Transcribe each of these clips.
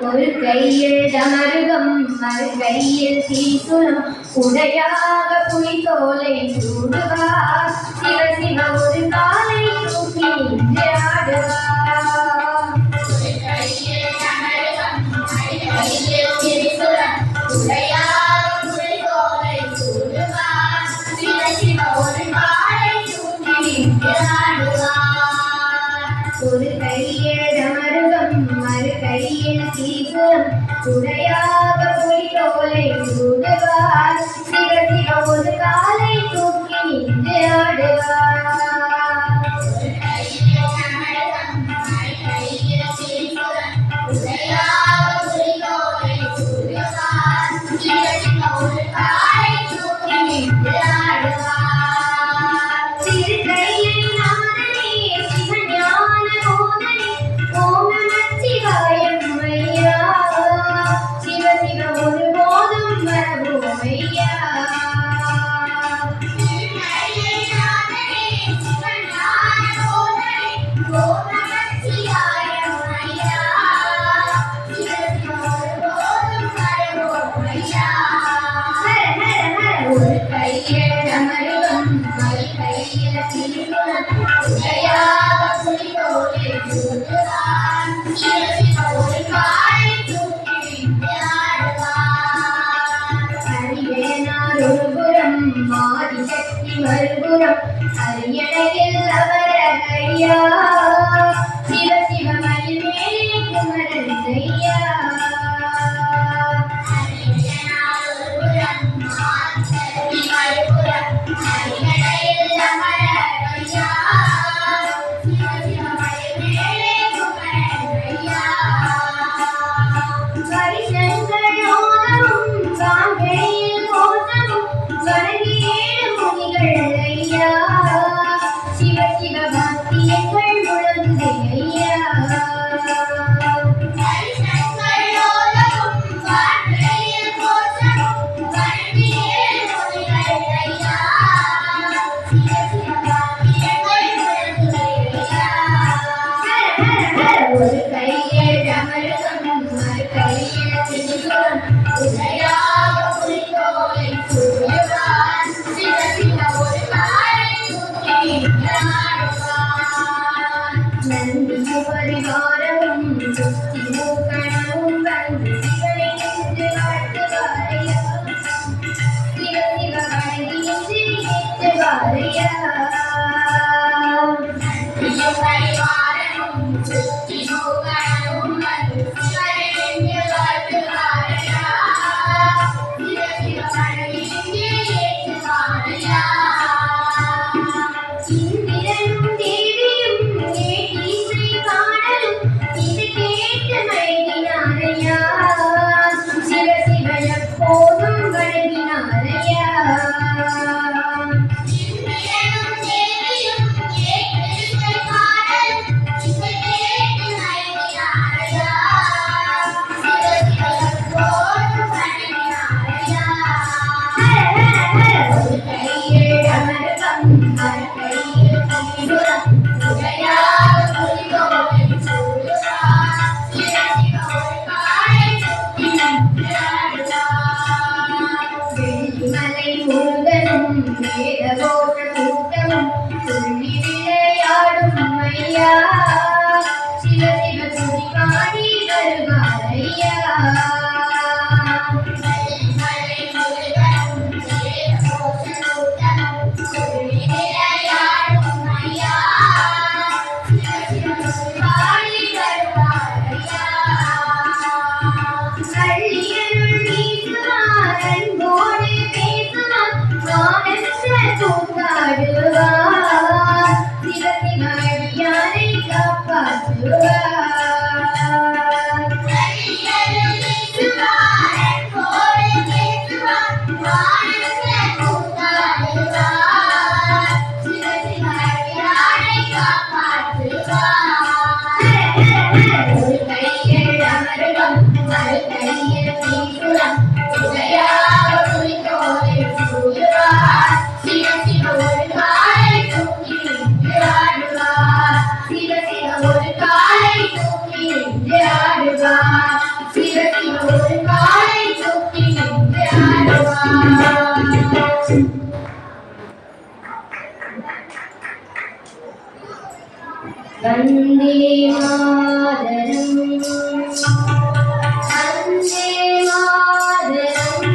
ஒரு கையில் டமருகம் மறு கையில் தீசுரம் உடையாக புலித்தோலை சூடுவார் சிவ சிவ ஒரு காலை தூக்கி நின்று ஆடுவார் ஒரு கையில் டமருகம் மறு கையில் தீசுரம் உடையாக புலித்தோலை சூடுவார் சிவ சிவ ஒரு காலை தூக்கி நின்று ஆடுவார் ஒரு கையில் டமருகம் மறு கையில் தீசுரம் உடையாக புலித்தோலை சூடுவார் சிவ சிவ ஒரு காலை தூக்கி நின்று ஆடுவார் ஒரு கையில் டமருகம் மறு கையில் தீசுரம் உடையாக புலித்தோலை சூடுவார் சிவ சிவ ஒரு காலை தூக்கி நின்று ஆடுவார் திருக்கையை நாதனே சிவஞான போதனே ஓம் நமச்சிவாயம் ஐயா சிவ சிவ ஒரு போதும் வரவோம் ஐயா திருக்கையை நாதனே சிவஞான போதனே ஓம் நமச்சிவாயம் ஐயா சிவ சிவ ஒரு போதும் வரவோம் ஐயா ஹர ஹர ஹர ஒரு கையில் டமருகம் மறு கையில் தீசுரம் உடையாக புலித்தோலை சூடுவார் சிவ சிவ ஒரு காலை தூக்கி நின்று ஆடுவார் ஹரிவேனார் ஒரு புறம் ஆதிசக்தி மறுபுறம் அரியணையில் அமர ஐயா சிவ சிவ மயில் மேலே குமரன் ஐயா ஹரிவேனார் ஒரு புறம் ஆதிசக்தி மறுபுறம் அரியணையில் அமர ஐயா சிவ சிவ மயில் மேலே குமரன் ஐயா ஹரிசங்கரோதமும் காண்கையில் கோஷமும் வணங்கியேடும் முனிகள் ஐயா சிவ சிவ பக்தி எங்கள் முழங்குதே ஐயா ஹரிசங்கரோதமும் காண்கையில் கோஷமும் வணங்கியேடும் முனிகள் ஐயா சிவ சிவ பக்தி எங்கள் முழங்குதே ஐயா ஹர ஹர ஹர ஒரு கையில் டமருகம் மறு கையில் தீசுரம் உடையாக புலித்தோலை சூடுவார் சிவ சிவ ஒரு காலை தூக்கி நின்று ஆடுவார் நந்தியும் பரிவாரமும் சுத்தி மூக்கணமும் வந்து சிவனை நின்று வாழ்த்துவாரையா சிவ சிவ வணங்கி நின்று ஏற்றுவாரையா நந்தியும் பரிவாரமும் சுத்தி மூக்கணமும் வந்து சிவனை நின்று வாழ்த்துவாரையா சிவ சிவ வணங்கி நின்று ஏற்றுவாரையா இந்திரனும் தேவியும் ஏகீசை பாடலும் இது கேட்டு மயங்கினாரையா சிவ சிவ எப்போதும் வணங்கினாரையா இந்திரனும் தேவியும் ஏகீசை பாடலும் இது கேட்டு மயங்கினாரையா சிவ சிவ எப்போதும் வணங்கினாரையா ஹர ஹர ஹர ஒரு கையில் டமருகம் மறு கையில் தீசுரம் உடையாக புலித்தோலை சூடுவார் சிவ சிவ ஒரு காலை தூக்கி நின்று ஆடுவார் வெள்ளிமலை முருகனும் வேதகோஷ கூட்டமும் துள்ளி விளையாடும் ஐயா சிவ சிவ துதி பாடி வருவார் ஐயா வெள்ளிமலை முருகனும் வேதகோஷ கூட்டமும் துள்ளி விளையாடும் ஐயா சிவ சிவ துதி பாடி வருவார் ஐயா கள்ளியருள் வீசுவார் அன்போடு பேசுவார் ஆனந்த கூத்தாடுவார் சிவ சிவ அடியாரை காப்பாற்றுவார் கள்ளியருள் வீசுவார் அன்போடு பேசுவார் ஆனந்த கூத்தாடுவார் சிவ சிவ அடியாரை காப்பாற்றுவார் ஒரு கையில் டமருகம் மறு கையில் தீசுரம் உடையாக புலித்தோலை சூடுவார் சிவ சிவ ஒரு காலை தூக்கி நின்று ஆடுவார் சிவ சிவ ஒரு காலை தூக்கி நின்று ஆடுவார் वन्दे मातरम् वन्दे मातरम्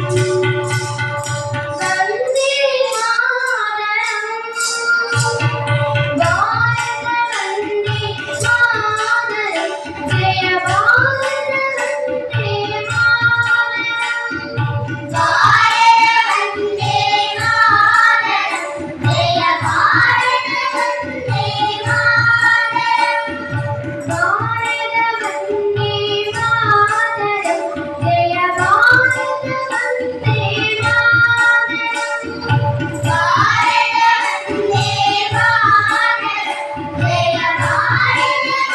वन्दे मातरम् भारत वन्दे मातरम् जय भारत वन्दे मातरम् भारत वन्दे मातरम् जय भारत वन्दे मातरम् भारत वन्दे मातरम् जय भारत वन्दे मातरम् भारत वन्दे मातरम् जय भारत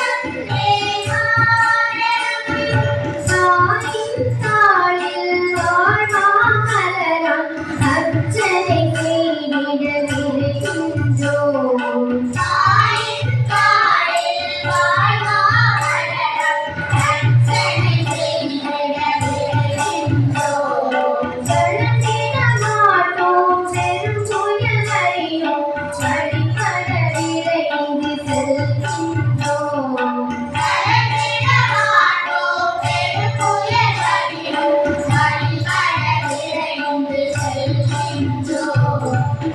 वन्दे मातरम् தாயின் தாளில் வாழ்வாம் மலராம் அர்ச்சனை செய்திட விரைகின்றோம். தாயின் தாளில் வாழ்வாம் மலராம் அர்ச்சனை செய்திட விரைகின்றோம். கலந்திட மாட்டோம் பெரும் புயல் வரையும் வழிபட விரைந்து செல்கின்றோம். கலந்திட மாட்டோம் பெரும் புயல் வரையும் வழிபட விரைந்து செல்கின்றோம்.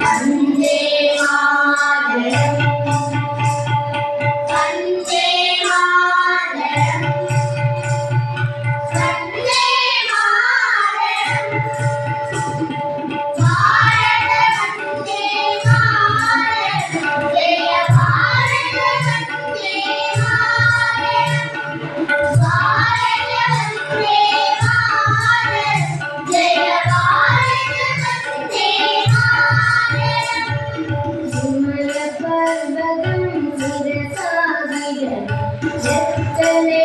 வந்தே மாதரம் வந்தே மாதரம் வந்தே மாதரம் பாரத வந்தே மாதரம் ஜெய பாரத வந்தே மாதரம் பாரத வந்தே மாதரம் ஜெய பாரத வந்தே மாதரம் விமல பர்வதம் சிரசாகிட எத்தனை